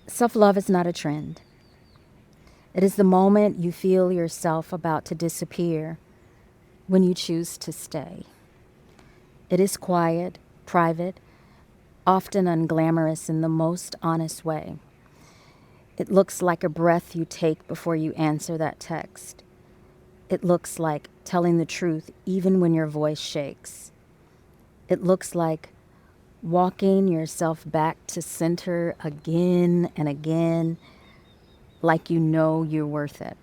Self-love is not a trend. It is the moment you feel yourself about to disappear when you choose to stay. It is quiet, private, often unglamorous in the most honest way. It looks like a breath you take before you answer that text. It looks like telling the truth even when your voice shakes. It looks like walking yourself back to center again and again, like you know you're worth it.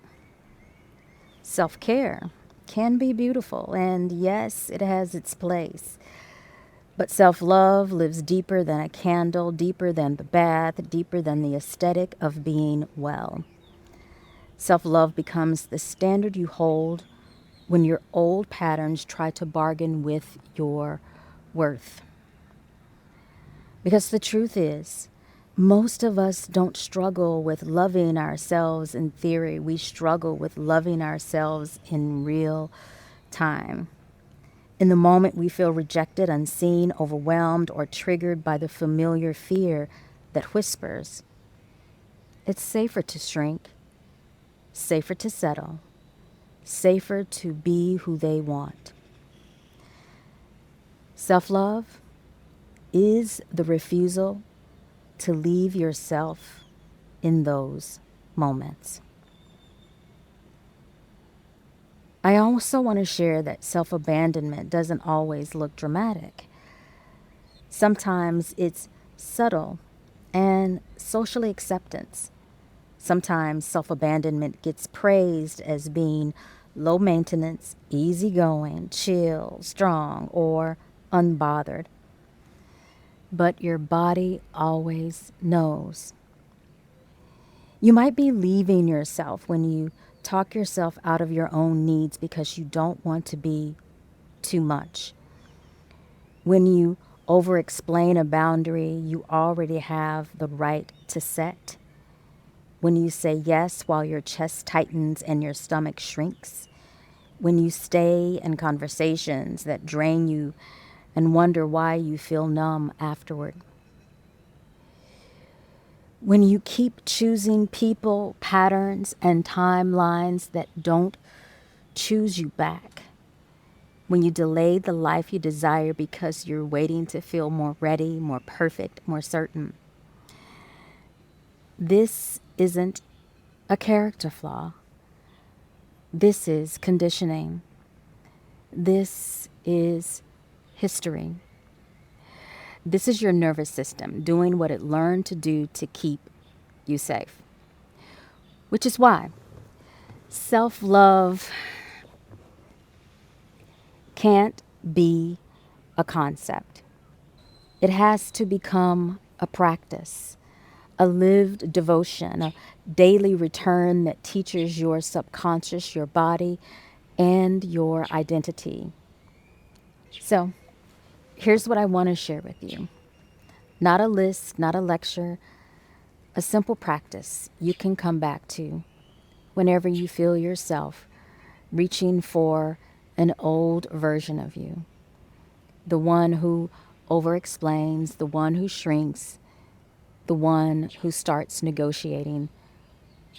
Self-care can be beautiful, and yes, it has its place. But self-love lives deeper than a candle, deeper than the bath, deeper than the aesthetic of being well. Self-love becomes the standard you hold when your old patterns try to bargain with your worth. Because the truth is, most of us don't struggle with loving ourselves in theory. We struggle with loving ourselves in real time. In the moment we feel rejected, unseen, overwhelmed, or triggered by the familiar fear that whispers, it's safer to shrink, safer to settle, safer to be who they want. Self-love is the refusal to leave yourself in those moments. I also want to share that self-abandonment doesn't always look dramatic. Sometimes it's subtle and socially acceptance. Sometimes self-abandonment gets praised as being low maintenance, easygoing, chill, strong, or unbothered. But your body always knows. You might be leaving yourself when you talk yourself out of your own needs because you don't want to be too much. When you overexplain a boundary you already have the right to set. When you say yes while your chest tightens and your stomach shrinks. When you stay in conversations that drain you and wonder why you feel numb afterward. When you keep choosing people, patterns, and timelines that don't choose you back. When you delay the life you desire because you're waiting to feel more ready, more perfect, more certain. This isn't a character flaw. This is conditioning. This is history. This is your nervous system doing what it learned to do to keep you safe. Which is why self-love can't be a concept. It has to become a practice, a lived devotion, a daily return that teaches your subconscious, your body, and your identity. So, here's what I want to share with you. Not a list, not a lecture, a simple practice you can come back to whenever you feel yourself reaching for an old version of you. The one who overexplains, the one who shrinks, the one who starts negotiating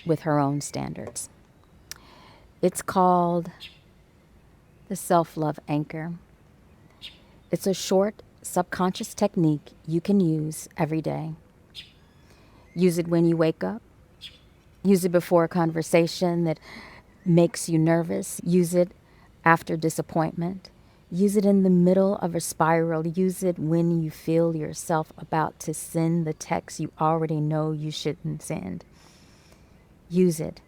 with her own standards. It's called the self-love anchor. It's a short subconscious technique you can use every day. Use it when you wake up. Use it before a conversation that makes you nervous. Use it after disappointment. Use it in the middle of a spiral. Use it when you feel yourself about to send the text you already know you shouldn't send. Use it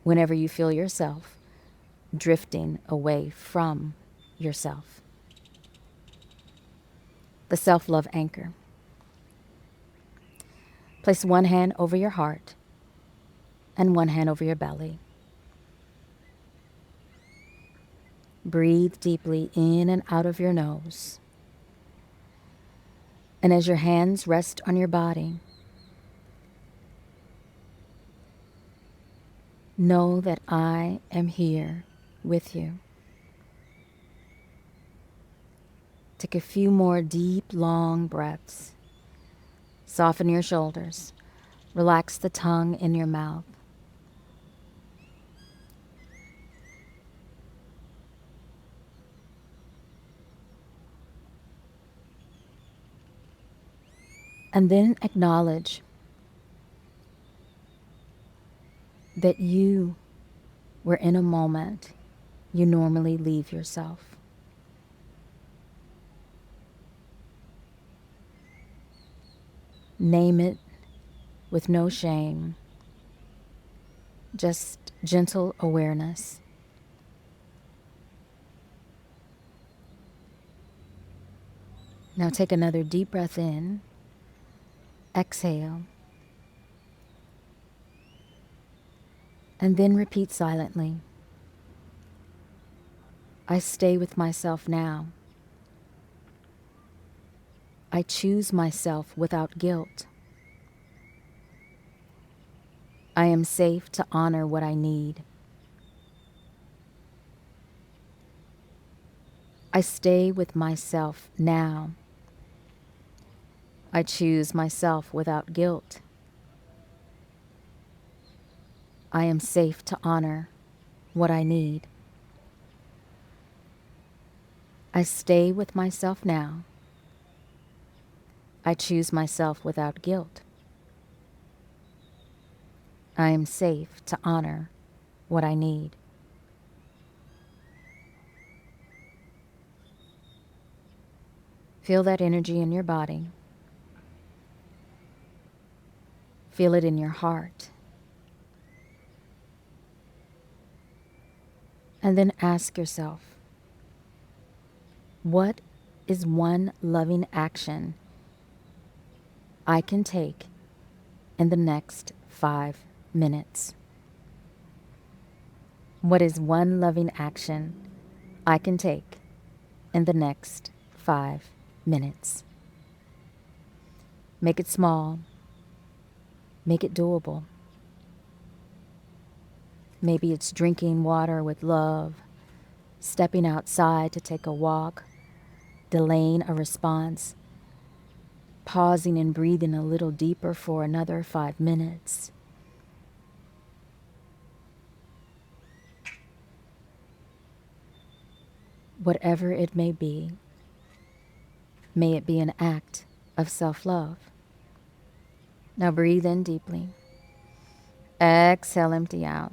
whenever you feel yourself drifting away from yourself. The self-love anchor. Place one hand over your heart and one hand over your belly. Breathe deeply in and out of your nose. And as your hands rest on your body, know that I am here with you. Take a few more deep, long breaths. Soften your shoulders. Relax the tongue in your mouth. And then acknowledge that you were in a moment you normally leave yourself. Name it with no shame, just gentle awareness. Now take another deep breath in, exhale, and then repeat silently. I stay with myself now. I choose myself without guilt. I am safe to honor what I need. I stay with myself now. I choose myself without guilt. I am safe to honor what I need. I stay with myself now. I choose myself without guilt. I am safe to honor what I need. Feel that energy in your body. Feel it in your heart. And then ask yourself, what is one loving action I can take in the next 5 minutes? What is one loving action I can take in the next 5 minutes? Make it small. Make it doable. Maybe it's drinking water with love, stepping outside to take a walk, delaying a response, pausing and breathing a little deeper for another 5 minutes. Whatever it may be, may it be an act of self-love. Now breathe in deeply. Exhale, empty out.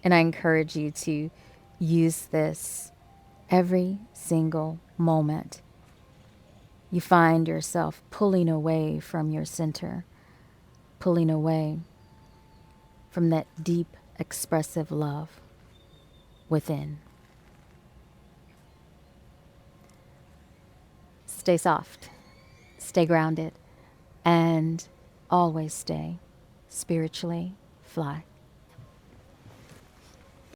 And I encourage you to use this every single moment you find yourself pulling away from your center, pulling away from that deep, expressive love within. Stay soft, stay grounded, and always stay spiritually fly.